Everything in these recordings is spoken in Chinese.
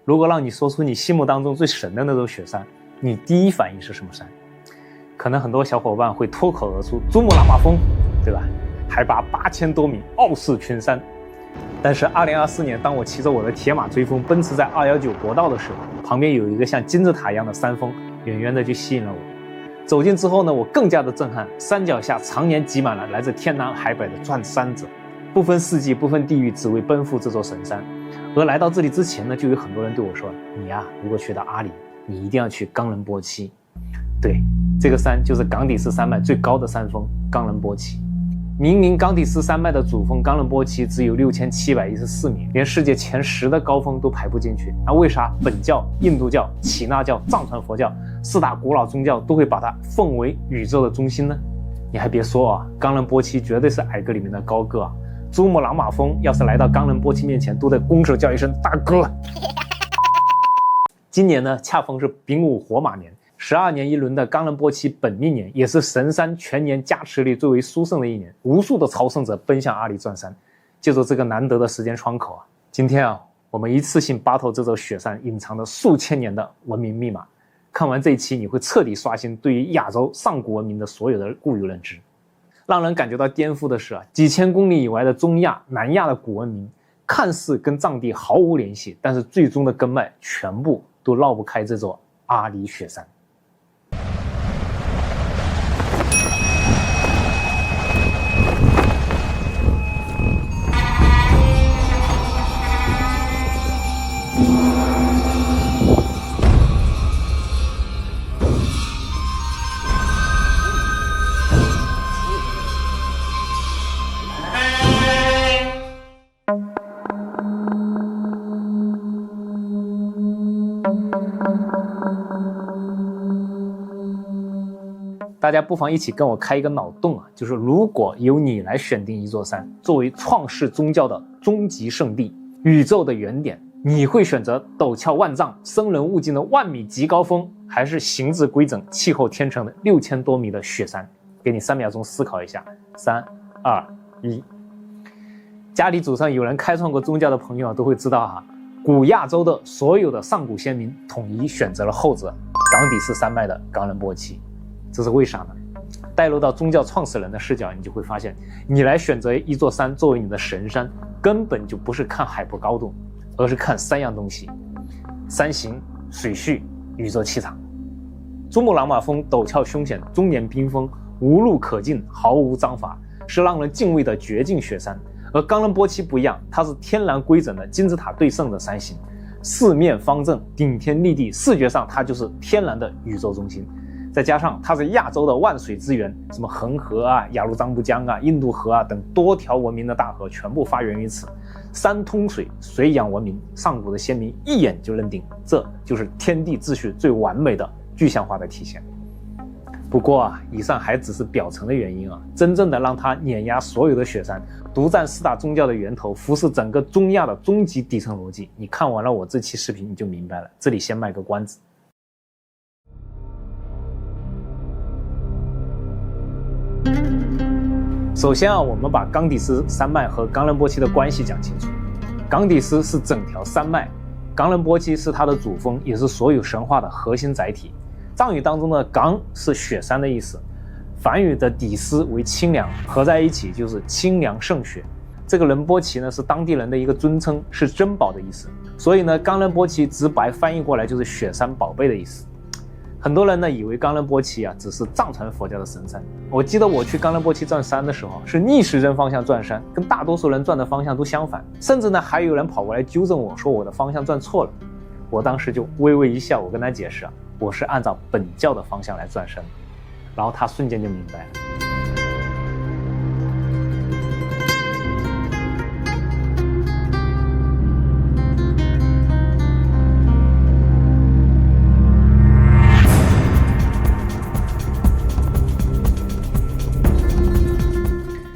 如果让你说出你心目当中最神的那座雪山，你第一反应是什么山？可能很多小伙伴会脱口而出珠穆朗玛峰，对吧？海拔8000多米，傲视群山。但是2024年，当我骑着我的铁马追风奔驰在219国道的时候，旁边有一个像金字塔一样的山峰，远远的就吸引了我。走近之后呢，我更加的震撼，山脚下常年挤满了来自天南海北的转山者，不分四季不分地域，只为奔赴这座神山。而来到这里之前呢，就有很多人对我说，你呀，如果去到阿里，你一定要去冈仁波齐。对，这个山就是冈底斯山脉最高的山峰冈仁波齐。明明冈底斯山脉的主峰冈仁波齐只有6714米，连世界前10的高峰都排不进去，那为啥本教、印度教、耆那教、藏传佛教4大古老宗教都会把它奉为宇宙的中心呢？你还别说啊，冈仁波齐绝对是矮个里面的高个啊！珠穆朗玛峰要是来到冈仁波齐面前，都得拱手叫一声大哥。今年呢，恰逢是丙午火马年，12年一轮的冈仁波齐本命年，也是神山全年加持力最为殊胜的一年。无数的朝圣者奔向阿里转山，借助这个难得的时间窗口啊，今天啊，我们一次性扒透这座雪山隐藏的数千年的文明密码。看完这一期，你会彻底刷新对于亚洲上古文明的所有的固有认知。让人感觉到颠覆的是啊，几千公里以外的中亚、南亚的古文明，看似跟藏地毫无联系，但是最终的根脉全部都绕不开这座阿里雪山。大家不妨一起跟我开一个脑洞啊，就是如果由你来选定一座山作为创世宗教的终极圣地、宇宙的原点，你会选择陡峭万丈、生人勿近的万米极高峰，还是形制规整、气候天成的6000多米的雪山？给你3秒钟思考一下，3、2、1。家里祖上有人开创过宗教的朋友啊，都会知道哈，古亚洲的所有的上古先民统一选择了后者，冈底斯山脉的冈仁波齐。这是为啥呢？带入到宗教创始人的视角，你就会发现，你来选择一座山作为你的神山，根本就不是看海拔高度，而是看3样东西：山形、水序、宇宙气场。珠穆朗玛峰陡峭凶险，终年冰封，无路可进，毫无章法，是让人敬畏的绝境雪山。而冈仁波齐不一样，它是天然规整的金字塔对称的山形，四面方正，顶天立地，视觉上它就是天然的宇宙中心。再加上它是亚洲的万水之源，什么恒河啊、雅鲁藏布江啊、印度河啊等多条文明的大河全部发源于此，山通水，水养文明，上古的先民一眼就认定这就是天地秩序最完美的具象化的体现。不过啊，以上还只是表层的原因啊，真正的让它碾压所有的雪山，独占4大宗教的源头，服侍整个中亚的终极底层逻辑，你看完了我这期视频你就明白了。这里先卖个关子。首先啊，我们把冈底斯山脉和冈仁波齐的关系讲清楚。冈底斯是整条山脉，冈仁波齐是它的主峰，也是所有神话的核心载体。藏语当中的冈是雪山的意思，梵语的底斯为清凉，合在一起就是清凉胜雪。这个仁波齐呢是当地人的一个尊称，是珍宝的意思。所以呢，冈仁波齐直白翻译过来就是雪山宝贝的意思。很多人呢以为冈仁波齐啊只是藏传佛教的神山。我记得我去冈仁波齐转山的时候，是逆时针方向转山，跟大多数人转的方向都相反，甚至呢还有人跑过来纠正我说我的方向转错了。我当时就微微一笑，我跟他解释啊，我是按照本教的方向来转山，然后他瞬间就明白了。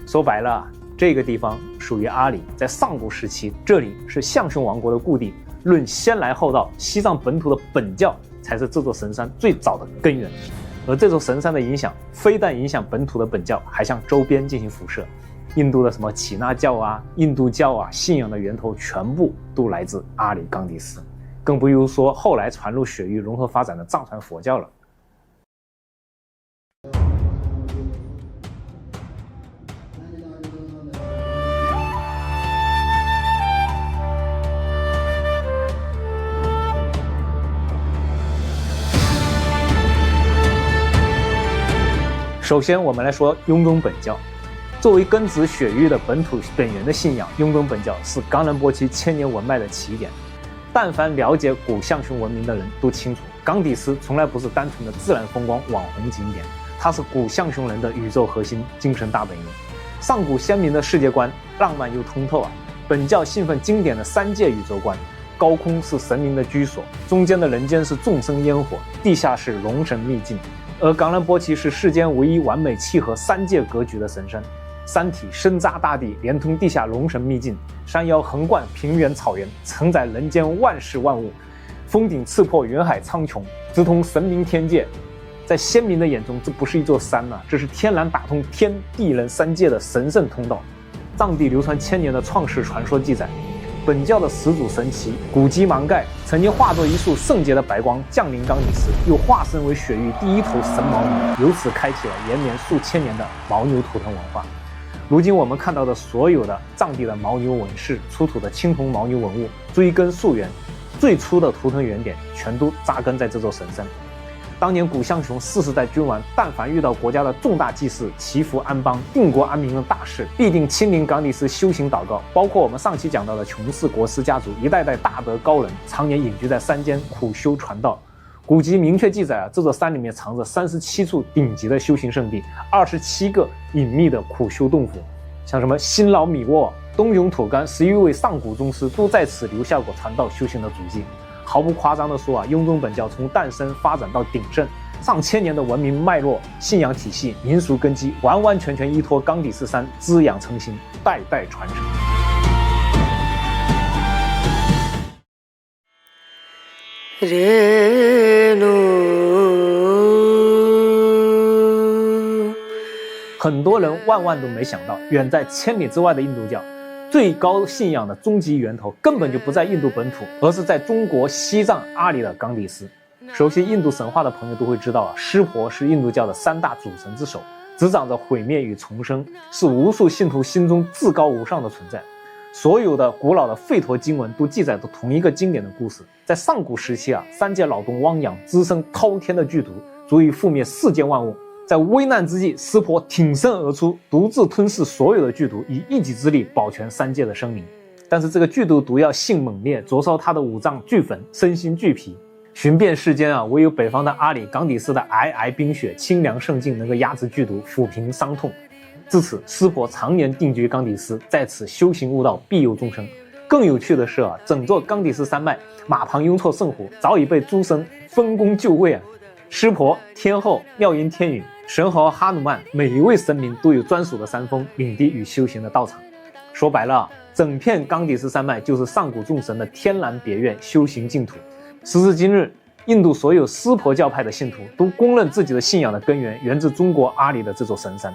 说白了，这个地方属于阿里，在上古时期，这里是象雄王国的故地。论先来后到，西藏本土的本教才是这座神山最早的根源。而这座神山的影响，非但影响本土的本教，还向周边进行辐射。印度的什么耆那教啊、印度教啊，信仰的源头全部都来自阿里冈底斯。更不用说后来传入雪域融合发展的藏传佛教了。首先，我们来说雍中本教。作为根植雪域的本土本源的信仰，雍中本教是冈仁波齐千年文脉的起点。但凡了解古象雄文明的人都清楚，冈底斯从来不是单纯的自然风光网红景点，它是古象雄人的宇宙核心精神大本营。上古先民的世界观浪漫又通透啊！本教信奉经典的三界宇宙观，高空是神明的居所，中间的人间是众生烟火，地下是龙神秘境。而冈仁波齐是世间唯一完美契合三界格局的神山，山体深扎大地，连通地下龙神秘境，山腰横贯平原草原，承载人间万事万物，峰顶刺破云海苍穹，直通神明天界。在先民的眼中，这不是一座山啊，这是天然打通天地人三界的神圣通道。藏地流传千年的创世传说记载，本教的始祖神祇古吉芒盖曾经化作一束圣洁的白光降临冈底斯，又化身为雪域第一头神牦牛，由此开启了延绵数千年的牦牛图腾文化。如今我们看到的所有的藏地的牦牛纹饰出土的青铜牦牛文物，追根溯源，最初的图腾原点全都扎根在这座神山。当年古象雄40代君王，但凡遇到国家的重大祭祀、祈福安邦、定国安民的大事，必定亲临冈底斯修行祷告。包括我们上期讲到的琼氏国师家族，一代代大德高人，常年隐居在山间苦修传道。古籍明确记载啊，这座山里面藏着37处顶级的修行圣地，27个隐秘的苦修洞府，像什么新老米沃、东涌土干11位上古宗师都在此留下过传道修行的足迹。毫不夸张地说啊，雍中本教从诞生发展到鼎盛，上千年的文明脉络、信仰体系、民俗根基，完完全全依托冈底斯山滋养成型，代代传承。很多人万万都没想到，远在千里之外的印度教最高信仰的终极源头根本就不在印度本土，而是在中国西藏阿里的冈底斯。熟悉印度神话的朋友都会知道啊，湿婆是印度教的3大主神之首，执掌着毁灭与重生，是无数信徒心中至高无上的存在。所有的古老的吠陀经文都记载着同一个经典的故事，在上古时期啊，三界老东汪洋滋生滔天的剧毒，足以覆灭世间万物。在危难之际，湿婆挺身而出，独自吞噬所有的剧毒，以一己之力保全三界的生灵。但是这个剧毒毒药性猛烈，灼烧他的五脏俱焚，身心俱疲。寻遍世间啊，唯有北方的阿里冈底斯的皑皑冰雪、清凉圣境能够压制剧毒，抚平伤痛。自此，湿婆常年定居冈底斯，在此修行悟道，庇佑众生。更有趣的是啊，整座冈底斯山脉马旁雍措圣湖早已被诸神分工就位啊。湿婆、天后、妙音天女、神猴哈努曼，每一位神明都有专属的山峰、领地与修行的道场。说白了，整片冈底斯山脉就是上古众神的天然别院、修行净土。时至今日，印度所有湿婆教派的信徒都公认自己的信仰的根源源自中国阿里的这座神山。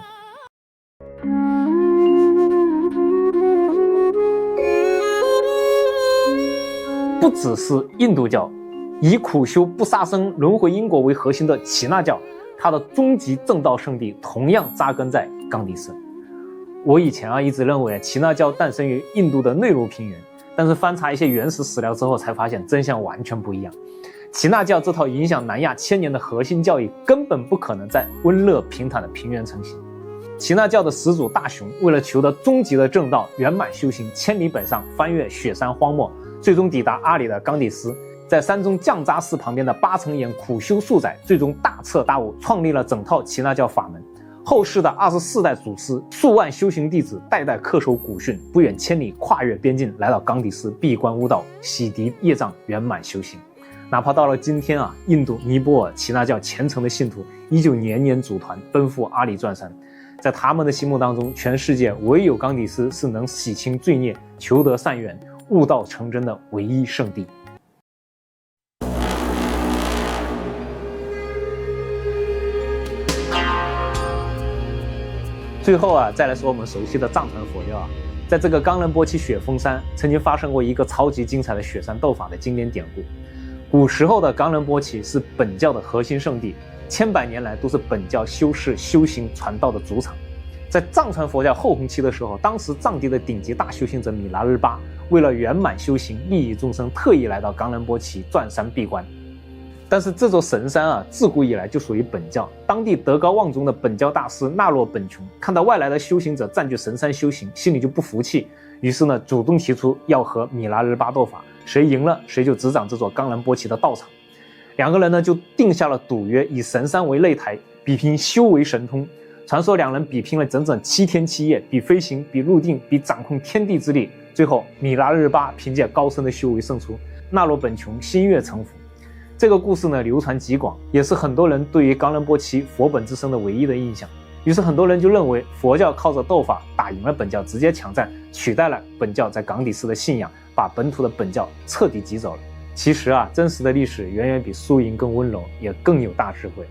不只是印度教，以苦修不杀生、轮回因果为核心的耆那教，它的终极正道圣地同样扎根在冈底斯。我以前一直认为耆那教诞生于印度的内陆平原，但是翻查一些原始史料之后才发现真相完全不一样。耆那教这套影响南亚千年的核心教义根本不可能在温热平坦的平原成型。耆那教的始祖大雄为了求得终极的正道，圆满修行，千里北上，翻越雪山荒漠，最终抵达阿里的冈底斯，在山中降扎寺旁边的8层岩苦修数载，最终大彻大悟，创立了整套耆那教法门。后世的24代祖师、数万修行弟子代代恪守古训，不远千里跨越边境来到冈底斯闭关悟道，洗涤业障，圆满修行。哪怕到了今天印度、尼泊尔耆那教虔诚的信徒依旧年年组团奔赴阿里转山。在他们的心目当中，全世界唯有冈底斯是能洗清罪孽、求得善缘、悟道成真的唯一圣地。最后再来说我们熟悉的藏传佛教在这个冈仁波齐雪峰山曾经发生过一个超级精彩的雪山斗法的经典典故。古时候的冈仁波齐是本教的核心圣地，千百年来都是本教修士修行传道的主场。在藏传佛教后弘期的时候，当时藏地的顶级大修行者米拉日巴为了圆满修行利益众生，特意来到冈仁波齐钻山闭关。但是这座神山啊，自古以来就属于本教。当地德高望重的本教大师那洛本琼看到外来的修行者占据神山修行，心里就不服气，于是呢，主动提出要和米拉日巴斗法，谁赢了谁就执掌这座冈仁波齐的道场。两个人呢就定下了赌约，以神山为擂台，比拼修为神通。传说两人比拼了整整7天7夜，比飞行，比入定，比掌控天地之力。最后米拉日巴凭借高深的修为胜出，那洛本琼心悦诚服。这个故事呢流传极广，也是很多人对于冈仁波齐佛本之身的唯一的印象。于是很多人就认为佛教靠着斗法打赢了本教，直接抢占，取代了本教在冈底斯的信仰，把本土的本教彻底挤走了。其实啊，真实的历史远远比输赢更温柔，也更有大智慧。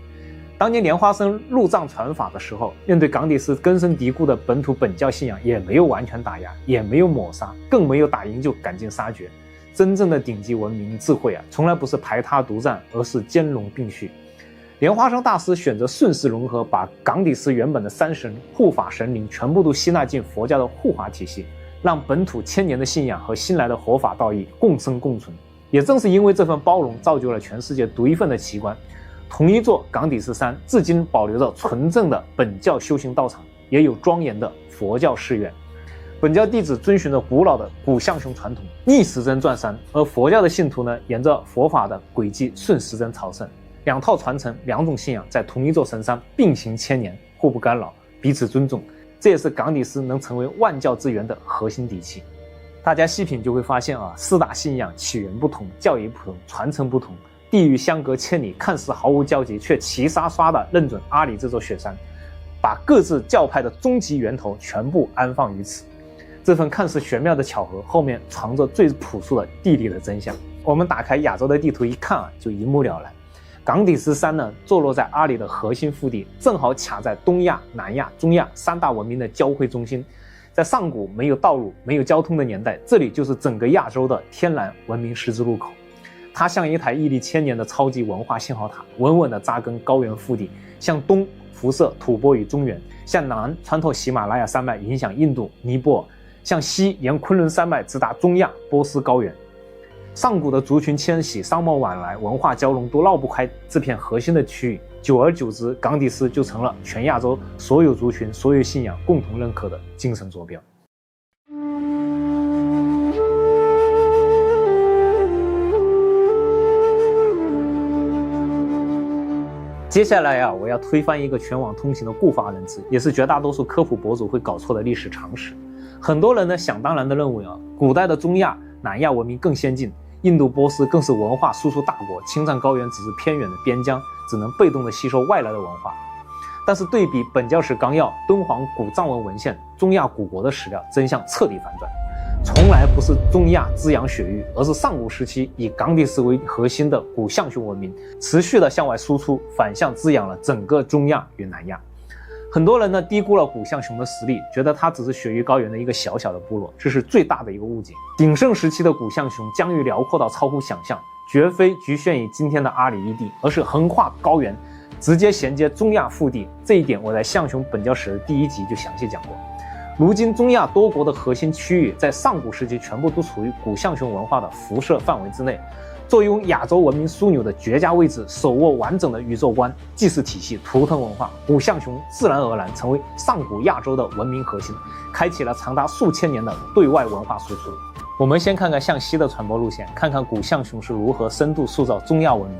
当年莲花生入藏传法的时候，面对冈底斯根深蒂固的本土本教信仰，也没有完全打压，也没有抹杀，更没有打赢就赶尽杀绝。真正的顶级文明智慧啊，从来不是排他独占，而是兼容并蓄。莲花生大师选择顺势融合，把冈底斯原本的3神护法神灵全部都吸纳进佛教的护法体系，让本土1000年的信仰和新来的佛法道义共生共存。也正是因为这份包容，造就了全世界独一份的奇观。同一座冈底斯山至今保留着纯正的本教修行道场，也有庄严的佛教寺院。本教弟子遵循着古老的古象雄传统，逆时针转山，而佛教的信徒呢，沿着佛法的轨迹顺时针朝圣。两套传承，两种信仰在同一座神山并行1000年，互不干扰，彼此尊重，这也是冈底斯能成为万教之源的核心底气。大家细品就会发现啊，4大信仰起源不同，教义不同，传承不同，地域相隔千里，看似毫无交集，却齐刷刷地认准阿里这座雪山，把各自教派的终极源头全部安放于此。这份看似玄妙的巧合，后面藏着最朴素的地理的真相。我们打开亚洲的地图一看啊，就一目了然。冈底斯山呢，坐落在阿里的核心腹地，正好卡在东亚、南亚、中亚3大文明的交汇中心。在上古没有道路、没有交通的年代，这里就是整个亚洲的天然文明十字路口。它像一台屹立1000年的超级文化信号塔，稳稳地扎根高原腹地，向东辐射吐蕃与中原，向南穿透喜马拉雅山脉影响印度、尼泊尔，向西沿昆仑山脉直达中亚、波斯高原。上古的族群迁徙、商贸往来、文化交融都绕不开这片核心的区域，久而久之，冈底斯就成了全亚洲所有族群、所有信仰共同认可的精神坐标。接下来啊，我要推翻一个全网通行的固化认知，也是绝大多数科普博主会搞错的历史常识。很多人呢想当然的认为啊，古代的中亚、南亚文明更先进，印度、波斯更是文化输出大国，青藏高原只是偏远的边疆，只能被动的吸收外来的文化。但是对比本教史纲要、敦煌古藏文文献、中亚古国的史料，真相彻底反转。从来不是中亚滋养雪域，而是上古时期以冈底斯为核心的古象雄文明持续的向外输出，反向滋养了整个中亚与南亚。很多人呢低估了古象雄的实力，觉得它只是雪域高原的一个小小的部落，这是最大的一个误解。鼎盛时期的古象雄疆域辽阔到超乎想象，绝非局限于今天的阿里一地，而是横跨高原，直接衔接中亚腹地。这一点我在象雄本教史的第1集就详细讲过。如今中亚多国的核心区域在上古时期全部都处于古象雄文化的辐射范围之内，坐拥亚洲文明枢纽的绝佳位置，手握完整的宇宙观、祭祀体系、图腾文化，古象雄自然而然成为上古亚洲的文明核心，开启了长达数千年的对外文化输出。我们先看看向西的传播路线，看看古象雄是如何深度塑造中亚文明。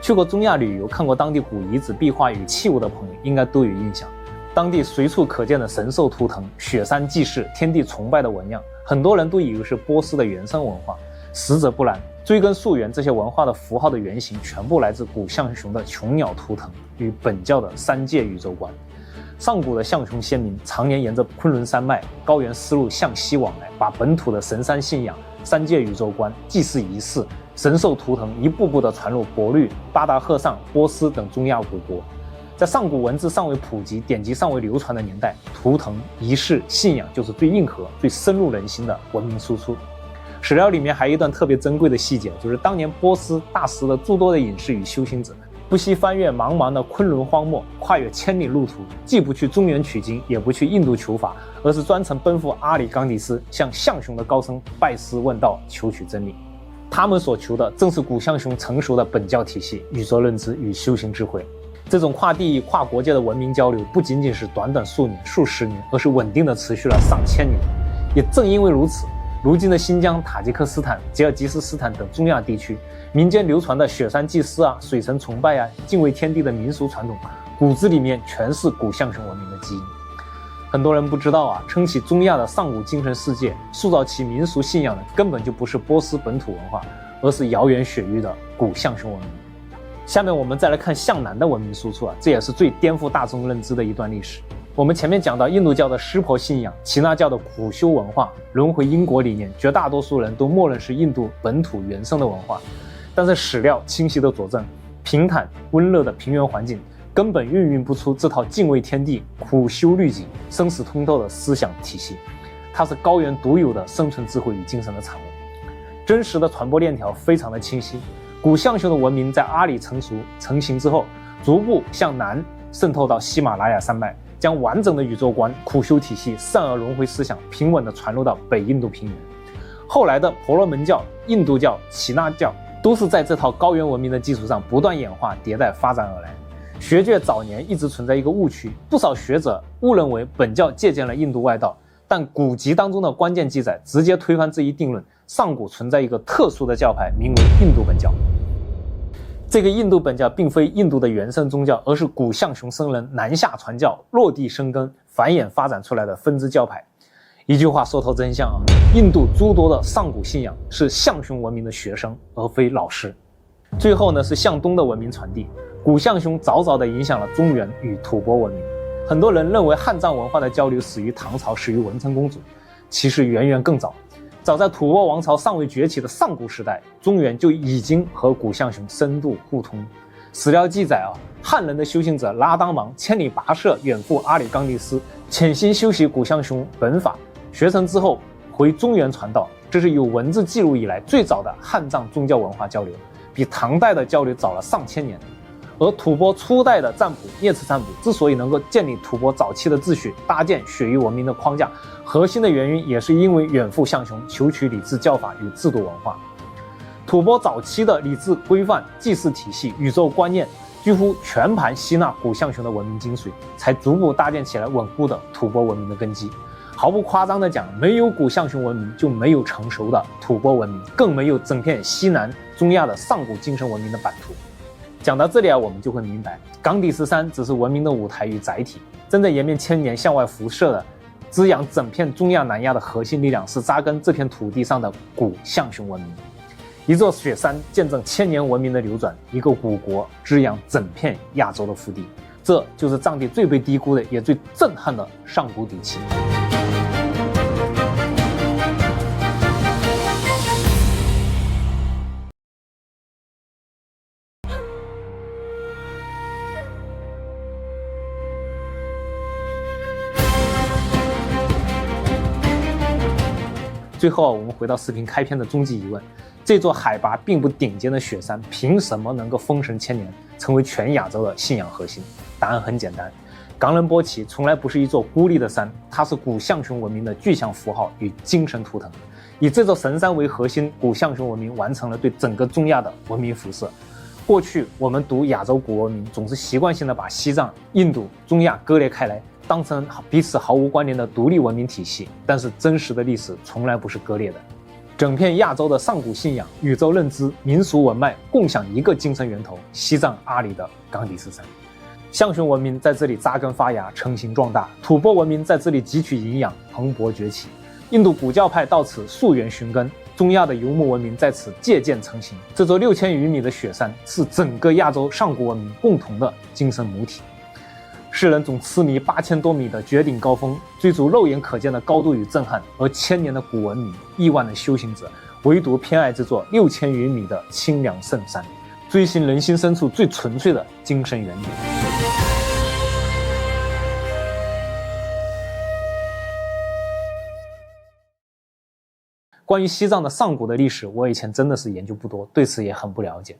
去过中亚旅游，看过当地古遗址、壁画与器物的朋友应该都有印象。当地随处可见的神兽图腾、雪山祭祀、天地崇拜的纹样，很多人都以为是波斯的原生文化，实则不然。追根溯源，这些文化的符号的原型全部来自古象雄的琼鸟图腾与本教的3界宇宙观。上古的象雄先民常年沿着昆仑山脉、高原丝路向西往来，把本土的神山信仰、3界宇宙观、祭祀仪式、神兽图腾一步步地传入博律、巴达赫尚、波斯等中亚古国。在上古文字尚未普及、典籍尚未流传的年代，图腾、仪式、信仰就是最硬核、最深入人心的文明输出。史料里面还有一段特别珍贵的细节，就是当年波斯大食的诸多的隐士与修行者，不惜翻越茫茫的昆仑荒漠，跨越千里路途，既不去中原取经，也不去印度求法，而是专程奔赴阿里冈蒂斯，向象雄的高僧拜师问道，求取真理。他们所求的正是古象雄成熟的本教体系、宇宙认知与修行智慧。这种跨地域、跨国界的文明交流，不仅仅是短短数年、数十年，而是稳定的持续了上千年。也正因为如此，如今的新疆、塔吉克斯坦、吉尔吉斯斯坦等中亚地区，民间流传的雪山祭祀啊、水神崇拜啊、敬畏天地的民俗传统，骨子里面全是古象雄文明的基因。很多人不知道啊，撑起中亚的上古精神世界，塑造其民俗信仰的，根本就不是波斯本土文化，而是遥远雪域的古象雄文明。下面我们再来看向南的文明输出啊，这也是最颠覆大众认知的一段历史。我们前面讲到印度教的湿婆信仰、耆那教的苦修文化、轮回因果理念，绝大多数人都默认是印度本土原生的文化。但是史料清晰的佐证，平坦温热的平原环境根本孕育不出这套敬畏天地、苦修律己、生死通透的思想体系，它是高原独有的生存智慧与精神的产物。真实的传播链条非常的清晰，古象雄的文明在阿里成熟成型之后，逐步向南渗透到喜马拉雅山脉，将完整的宇宙观、苦修体系、善恶轮回思想平稳地传入到北印度平原。后来的婆罗门教、印度教、耆那教都是在这套高原文明的基础上不断演化迭代发展而来。学界早年一直存在一个误区，不少学者误认为本教借鉴了印度外道，但古籍当中的关键记载直接推翻这一定论，上古存在一个特殊的教派，名为印度本教。这个印度本教并非印度的原生宗教，而是古象雄僧人南下传教、落地生根、繁衍发展出来的分支教派。一句话说透真相啊，印度诸多的上古信仰是象雄文明的学生，而非老师。最后呢，是向东的文明传递。古象雄早早地影响了中原与吐蕃文明。很多人认为汉藏文化的交流始于唐朝，始于文成公主，其实远远更早。早在吐蕃王朝尚未崛起的上古时代，中原就已经和古象雄深度互通。史料记载啊，汉人的修行者拉当芒千里跋涉远赴阿里冈蒂斯，潜心修习古象雄本法，学成之后回中原传道。这是有文字记录以来最早的汉藏宗教文化交流，比唐代的交流早了上千年。而吐蕃初代的占卜聂次占卜之所以能够建立吐蕃早期的秩序，搭建雪域文明的框架，核心的原因也是因为远赴象雄，求取礼制教法与制度文化。吐蕃早期的礼制规范、祭祀体系、宇宙观念几乎全盘吸纳古象雄的文明精髓，才逐步搭建起来稳固的吐蕃文明的根基。毫不夸张地讲，没有古象雄文明，就没有成熟的吐蕃文明，更没有整片西南中亚的上古精神文明的版图。讲到这里啊，我们就会明白，冈底斯山只是文明的舞台与载体，正在延绵千年向外辐射的、滋养整片中亚南亚的核心力量，是扎根这片土地上的古象雄文明。一座雪山见证千年文明的流转，一个古国滋养整片亚洲的腹地，这就是藏地最被低估的，也最震撼的上古底气。最后我们回到视频开篇的终极疑问，这座海拔并不顶尖的雪山凭什么能够封神千年，成为全亚洲的信仰核心？答案很简单，冈仁波齐从来不是一座孤立的山，它是古象雄文明的具象符号与精神图腾。以这座神山为核心，古象雄文明完成了对整个中亚的文明辐射。过去我们读亚洲古文明，总是习惯性的把西藏、印度、中亚割裂开来，当成彼此毫无关联的独立文明体系，但是真实的历史从来不是割裂的。整片亚洲的上古信仰、宇宙认知、民俗文脉共享一个精神源头，西藏阿里的冈底斯山。象雄文明在这里扎根发芽、成型壮大，吐蕃文明在这里汲取营养、蓬勃崛起。印度古教派到此溯源寻根，中亚的游牧文明在此借鉴成型。这座6000余米的雪山是整个亚洲上古文明共同的精神母体。世人总痴迷8000多米的绝顶高峰，追逐肉眼可见的高度与震撼，而千年的古文明、亿万的修行者，唯独偏爱这座6000余米的清凉圣山，追寻人心深处最纯粹的精神原点。关于西藏的上古的历史，我以前真的是研究不多，对此也很不了解。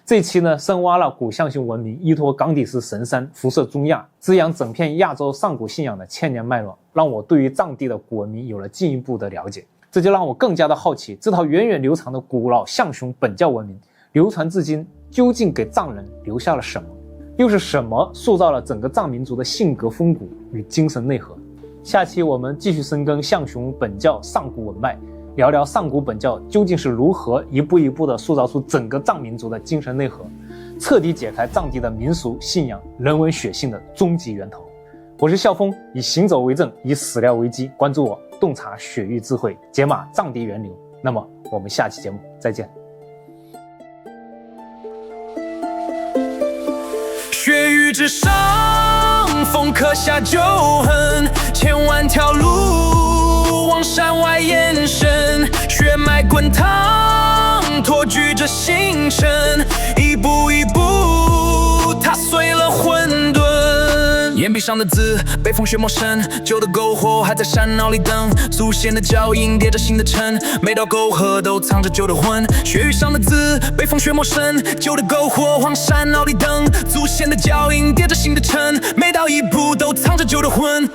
这一期呢，深挖了古象雄文明依托冈底斯神山辐射中亚，滋养整片亚洲上古信仰的千年脉络，让我对于藏地的古文明有了进一步的了解。这就让我更加的好奇，这套源远流长的古老象雄本教文明流传至今，究竟给藏人留下了什么？又是什么塑造了整个藏民族的性格风骨与精神内核？下期我们继续深耕象雄本教上古文脉，聊聊上古本教究竟是如何一步一步地塑造出整个藏民族的精神内核，彻底解开藏地的民俗信仰、人文血性的终极源头。我是笑峰，以行走为证，以史料为基，关注我，洞察雪域智慧，解码藏地源流。那么我们下期节目再见。雪域之上，风刻下旧痕，千万条路往山外延伸，血脉滚烫，托举着星辰，一步一步踏碎了混沌。岩壁上的字，被风雪磨深，旧的篝火还在山坳里等，祖先的脚印叠着新的尘，每道沟壑都藏着旧的魂。雪域上的字，被风雪磨深，旧的篝火往山坳里等，祖先的脚印叠着新的尘，每道一步都藏着旧的魂。